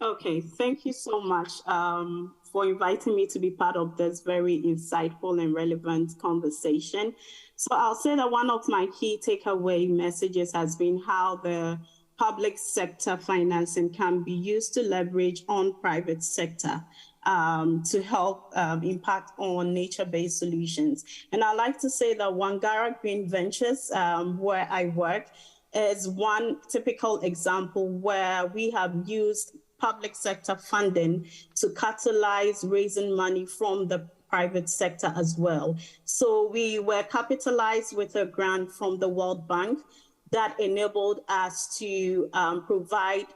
Okay, thank you so much for inviting me to be part of this very insightful and relevant conversation. So I'll say that one of my key takeaway messages has been how the public sector financing can be used to leverage on private sector to help impact on nature-based solutions. And I like to say that Wangara Green Ventures, where I work, is one typical example where we have used public sector funding to catalyze raising money from the private sector as well. So we were capitalized with a grant from the World Bank that enabled us to provide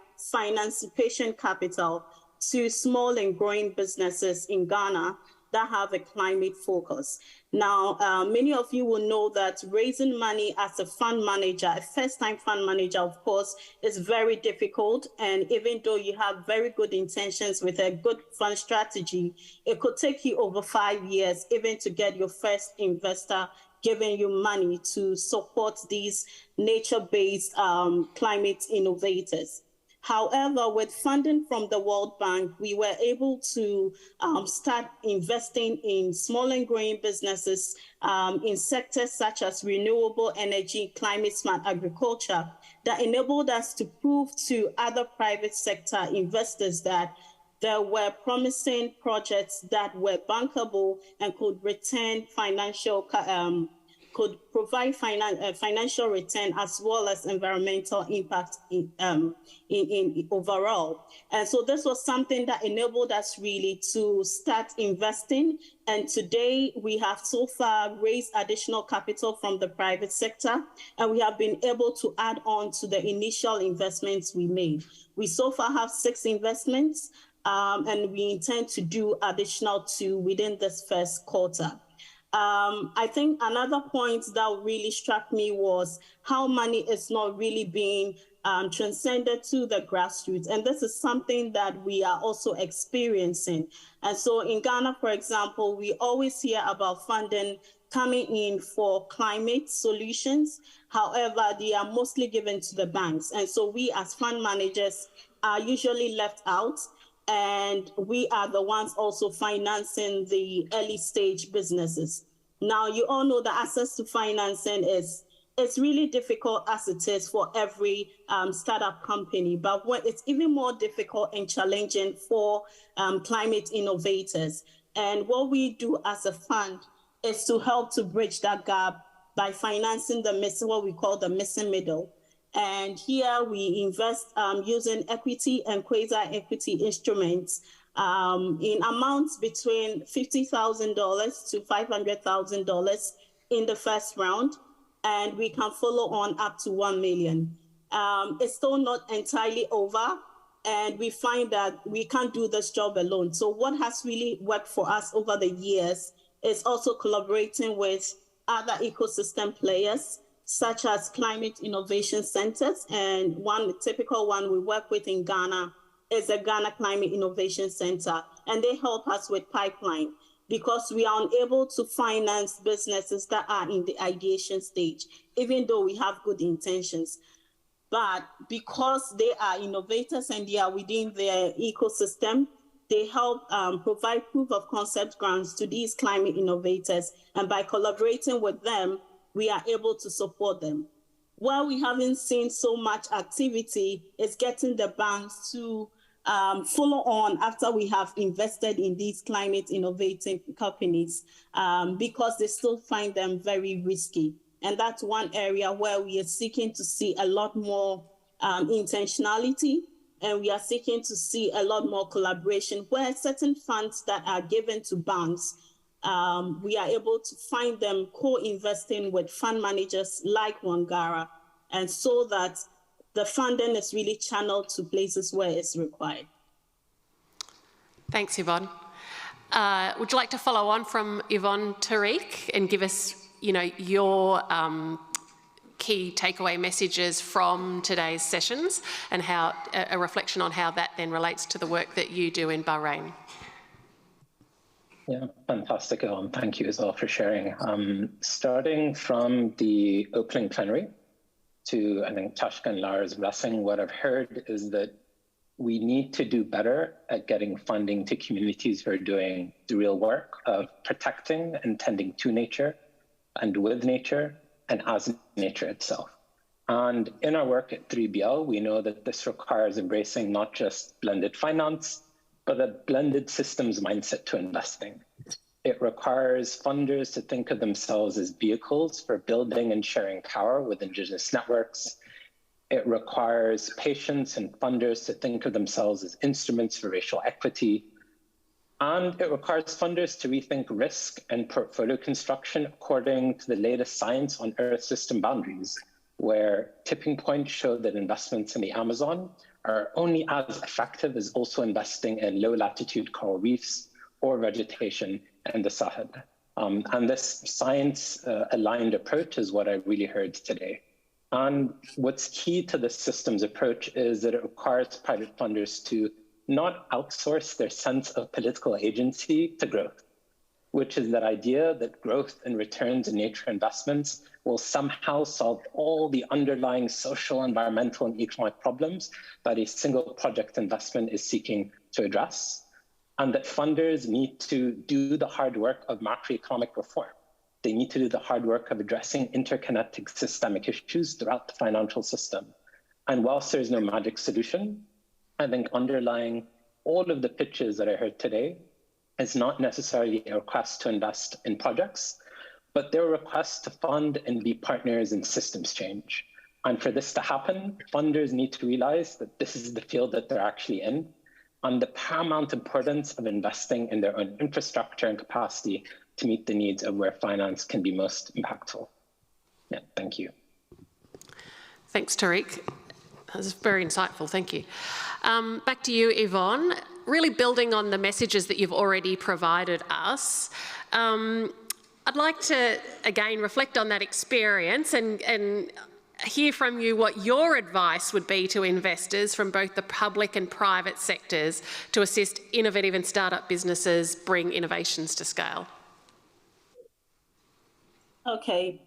patient capital to small and growing businesses in Ghana that have a climate focus. Now, many of you will know that raising money as a fund manager, a first-time fund manager, of course, is very difficult. And even though you have very good intentions with a good fund strategy, it could take you over 5 years even to get your first investor giving you money to support these nature-based climate innovators. However, with funding from the World Bank, we were able to start investing in small and growing businesses in sectors such as renewable energy, climate smart agriculture, that enabled us to prove to other private sector investors that there were promising projects that were bankable and could return could provide financial return as well as environmental impact in overall. And so this was something that enabled us really to start investing. And today we have so far raised additional capital from the private sector, and we have been able to add on to the initial investments we made. We so far have 6 investments, and we intend to do additional 2 within this first quarter. I think another point that really struck me was how money is not really being transcended to the grassroots. And this is something that we are also experiencing. And so in Ghana, for example, we always hear about funding coming in for climate solutions. However, they are mostly given to the banks. And so we as fund managers are usually left out. And we are the ones also financing the early stage businesses. Now, you all know that access to financing it's really difficult as it is for every startup company, but it's even more difficult and challenging for climate innovators. And what we do as a fund is to help to bridge that gap by financing what we call the missing middle. And here we invest using equity and quasi-equity instruments in amounts between $50,000 to $500,000 in the first round, and we can follow on up to 1 million. It's still not entirely over, and we find that we can't do this job alone. So what has really worked for us over the years is also collaborating with other ecosystem players, such as climate innovation centers. And one typical one we work with in Ghana is the Ghana Climate Innovation Center. And they help us with pipeline because we are unable to finance businesses that are in the ideation stage, even though we have good intentions. But because they are innovators and they are within their ecosystem, they help provide proof of concept grants to these climate innovators. And by collaborating with them, we are able to support them. While we haven't seen so much activity, it's getting the banks to follow on after we have invested in these climate innovating companies because they still find them very risky. And that's one area where we are seeking to see a lot more intentionality, and we are seeking to see a lot more collaboration where certain funds that are given to banks, we are able to find them co-investing with fund managers like Wangara, and so that the funding is really channeled to places where it's required. Thanks, Yvonne. Would you like to follow on from Yvonne, Tariq, and give us, your key takeaway messages from today's sessions and how a reflection on how that then relates to the work that you do in Bahrain? Yeah, fantastic, Yvonne. Thank you as well for sharing. Starting from the opening plenary to, I think, Tashka and Lara's blessing, what I've heard is that we need to do better at getting funding to communities who are doing the real work of protecting and tending to nature and with nature and as nature itself. And in our work at 3BL, we know that this requires embracing not just blended finance, but a blended systems mindset to investing. It requires funders to think of themselves as vehicles for building and sharing power with Indigenous networks. It requires patients and funders to think of themselves as instruments for racial equity. And it requires funders to rethink risk and portfolio construction according to the latest science on Earth system boundaries, where tipping points show that investments in the Amazon are only as effective as also investing in low latitude coral reefs or vegetation in the Sahel. And this science aligned approach is what I really heard today. And what's key to this systems approach is that it requires private funders to not outsource their sense of political agency to growth, which is that idea that growth and returns in nature investments will somehow solve all the underlying social, environmental, and economic problems that a single project investment is seeking to address, and that funders need to do the hard work of macroeconomic reform. They need to do the hard work of addressing interconnected systemic issues throughout the financial system. And whilst there's no magic solution, I think underlying all of the pitches that I heard today is not necessarily a request to invest in projects, but they're a request to fund and be partners in systems change. And for this to happen, funders need to realize that this is the field that they're actually in, and the paramount importance of investing in their own infrastructure and capacity to meet the needs of where finance can be most impactful. Yeah, thank you. Thanks, Tariq. That was very insightful, thank you. Back to you, Yvonne. Really building on the messages that you've already provided us, I'd like to, again, reflect on that experience and hear from you what your advice would be to investors from both the public and private sectors to assist innovative and startup businesses bring innovations to scale. Okay,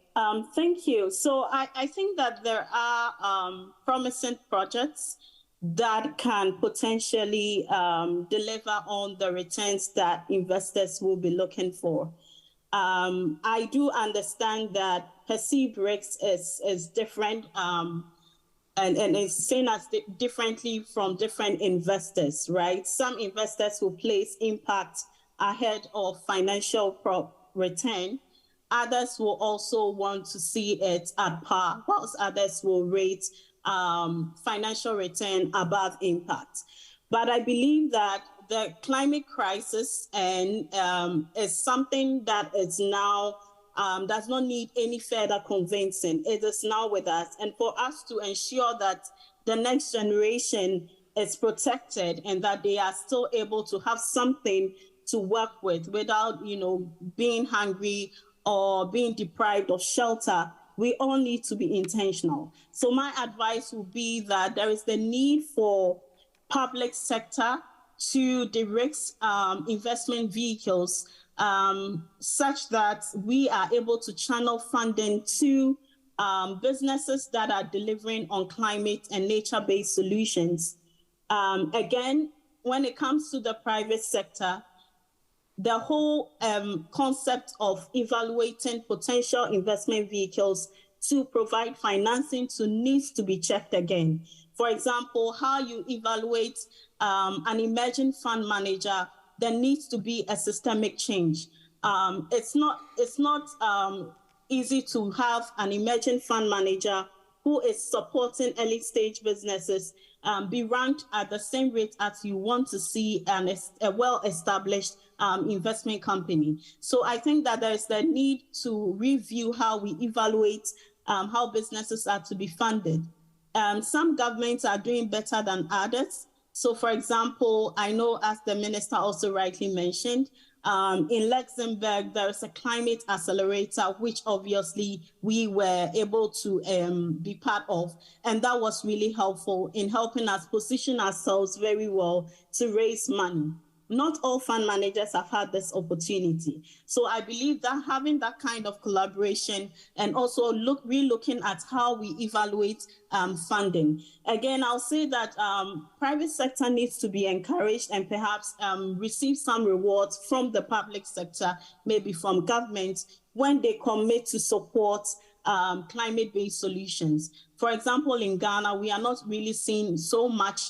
thank you. So I think that there are promising projects that can potentially deliver on the returns that investors will be looking for. I do understand that perceived risk is different and is seen as differently from different investors, right? Some investors will place impact ahead of financial return. Others will also want to see it at par, whilst others will rate financial return above impact. But I believe that the climate crisis is something that is now does not need any further convincing. It is now with us. And for us to ensure that the next generation is protected and that they are still able to have something to work with without, being hungry or being deprived of shelter, we all need to be intentional. So my advice would be that there is the need for public sector to direct investment vehicles such that we are able to channel funding to businesses that are delivering on climate and nature-based solutions. Again, when it comes to the private sector, the whole concept of evaluating potential investment vehicles to provide financing needs to be checked again. For example, how you evaluate an emerging fund manager, there needs to be a systemic change. It's not easy to have an emerging fund manager who is supporting early stage businesses be ranked at the same rate as you want to see a well-established investment company. So I think that there's the need to review how we evaluate how businesses are to be funded. Some governments are doing better than others. So for example, I know, as the minister also rightly mentioned, in Luxembourg, there is a climate accelerator, which obviously we were able to be part of. And that was really helpful in helping us position ourselves very well to raise money. not all fund managers have had this opportunity. So I believe that having that kind of collaboration and also re-looking at how we evaluate funding. Again, I'll say that private sector needs to be encouraged and perhaps receive some rewards from the public sector, maybe from government, when they commit to support climate-based solutions. For example, in Ghana, we are not really seeing so much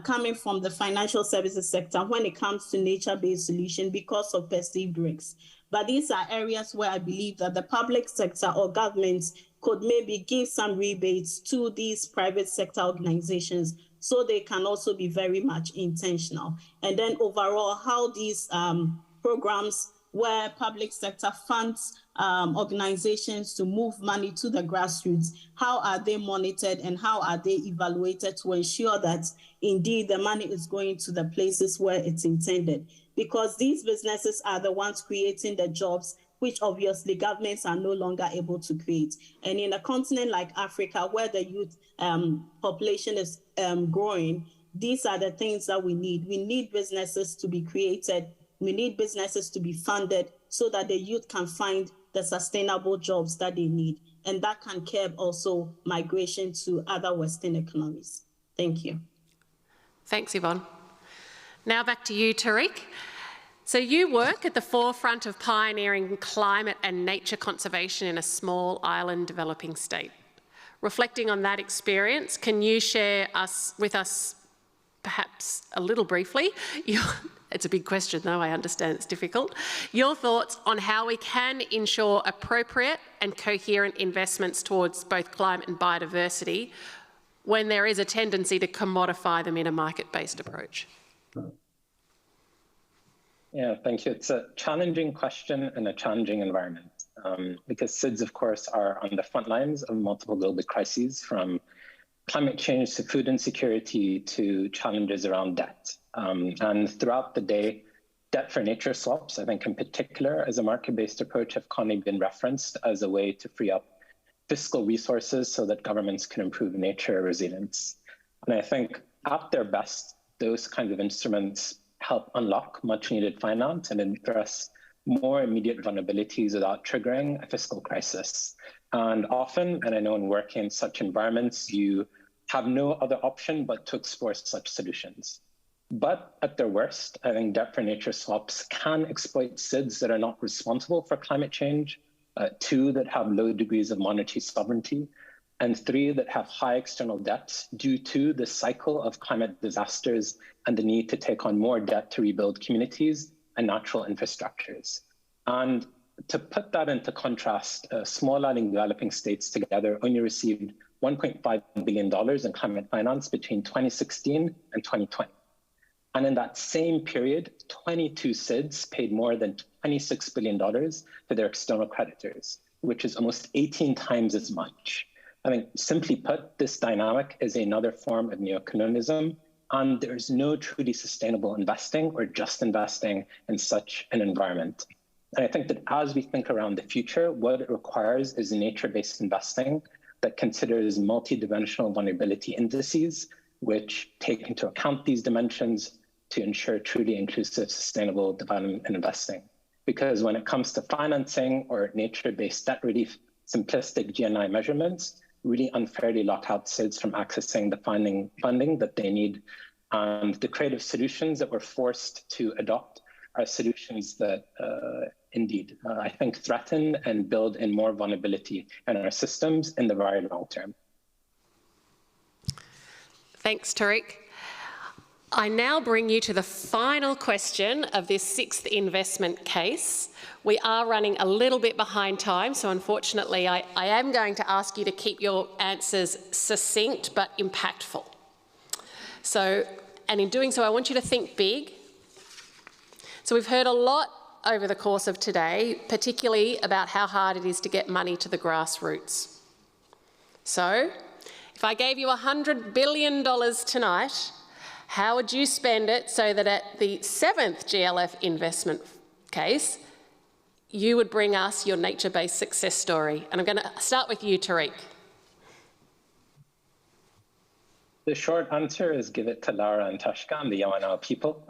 coming from the financial services sector when it comes to nature-based solutions because of perceived risks. But these are areas where I believe that the public sector or governments could maybe give some rebates to these private sector organizations so they can also be very much intentional. And then overall, how these programs where public sector funds organizations to move money to the grassroots, how are they monitored and how are they evaluated to ensure that indeed the money is going to the places where it's intended? Because these businesses are the ones creating the jobs, which obviously governments are no longer able to create. And in a continent like Africa, where the youth population is growing, these are the things that we need. We need businesses to be created. We need businesses to be funded so that the youth can find the sustainable jobs that they need. And that can curb also migration to other Western economies. Thank you. Thanks, Yvonne. Now back to you, Tariq. So you work at the forefront of pioneering climate and nature conservation in a small island developing state. Reflecting on that experience, can you share with us, perhaps a little briefly, it's a big question though, I understand it's difficult, your thoughts on how we can ensure appropriate and coherent investments towards both climate and biodiversity when there is a tendency to commodify them in a market-based approach? Yeah, thank you. It's a challenging question and a challenging environment because SIDS, of course, are on the front lines of multiple global crises, from climate change to food insecurity to challenges around debt. And throughout the day, debt for nature swaps, I think in particular, as a market-based approach, have commonly been referenced as a way to free up fiscal resources so that governments can improve nature resilience. And I think at their best, those kinds of instruments help unlock much needed finance and address more immediate vulnerabilities without triggering a fiscal crisis. And often, and I know in working in such environments, you have no other option but to explore such solutions. But at their worst, I think debt for nature swaps can exploit SIDS that are not responsible for climate change, 2, that have low degrees of monetary sovereignty, and 3, that have high external debts due to the cycle of climate disasters and the need to take on more debt to rebuild communities and natural infrastructures. And to put that into contrast, small island developing states together only received $1.5 billion in climate finance between 2016 and 2020. And in that same period, 22 SIDS paid more than $26 billion to their external creditors, which is almost 18 times as much. I think, simply put, this dynamic is another form of neocolonialism, and there's no truly sustainable investing or just investing in such an environment. And I think that as we think around the future, what it requires is nature-based investing that considers multidimensional vulnerability indices, which take into account these dimensions to ensure truly inclusive, sustainable development and investing. Because when it comes to financing or nature-based debt relief, simplistic GNI measurements really unfairly lock out SIDS from accessing the funding that they need. And the creative solutions that we're forced to adopt are solutions that indeed, I think, threaten and build in more vulnerability in our systems in the very long term. Thanks, Tariq. I now bring you to the final question of this 6th investment case. We are running a little bit behind time, so unfortunately I am going to ask you to keep your answers succinct but impactful. So, and in doing so, I want you to think big. So we've heard a lot over the course of today, particularly about how hard it is to get money to the grassroots. So, if I gave you $100 billion tonight, how would you spend it so that at the 7th GLF investment case, you would bring us your nature-based success story? And I'm going to start with you, Tariq. The short answer is give it to Lara and Tashka and the Yamana people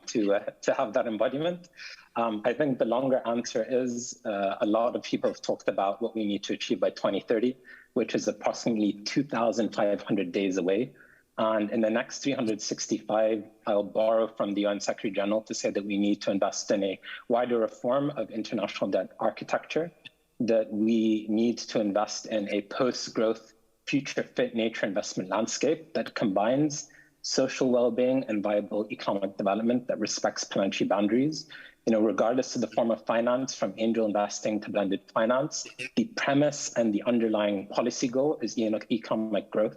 to have that embodiment. I think the longer answer is a lot of people have talked about what we need to achieve by 2030, which is approximately 2,500 days away. And in the next 365, I'll borrow from the UN Secretary General to say that we need to invest in a wider reform of international debt architecture, that we need to invest in a post-growth future-fit nature investment landscape that combines social well-being and viable economic development that respects planetary boundaries. Regardless of the form of finance, from angel investing to blended finance, the premise and the underlying policy goal is economic growth.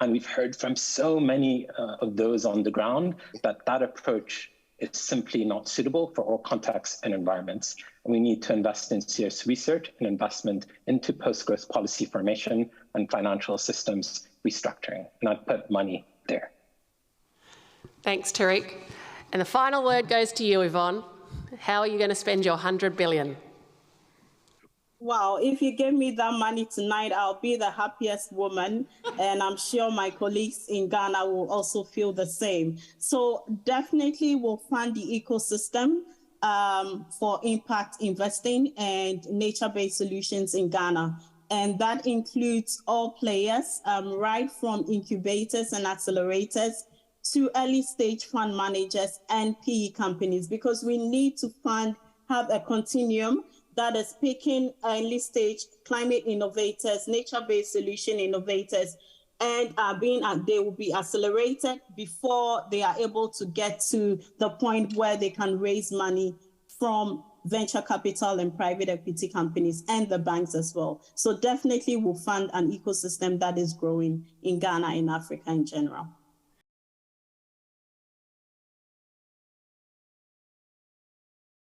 And we've heard from so many of those on the ground that that approach is simply not suitable for all contexts and environments. And we need to invest in serious research and investment into post-growth policy formation and financial systems restructuring, not put money there. Thanks, Tariq. And the final word goes to you, Yvonne. How are you going to spend your 100 billion? Wow, if you give me that money tonight, I'll be the happiest woman. And I'm sure my colleagues in Ghana will also feel the same. So definitely we'll fund the ecosystem for impact investing and nature-based solutions in Ghana. And that includes all players, right from incubators and accelerators to early stage fund managers and PE companies, because we need to have a continuum that is picking early stage climate innovators, nature-based solution innovators, and they will be accelerated before they are able to get to the point where they can raise money from venture capital and private equity companies and the banks as well. So definitely we'll fund an ecosystem that is growing in Ghana and Africa in general.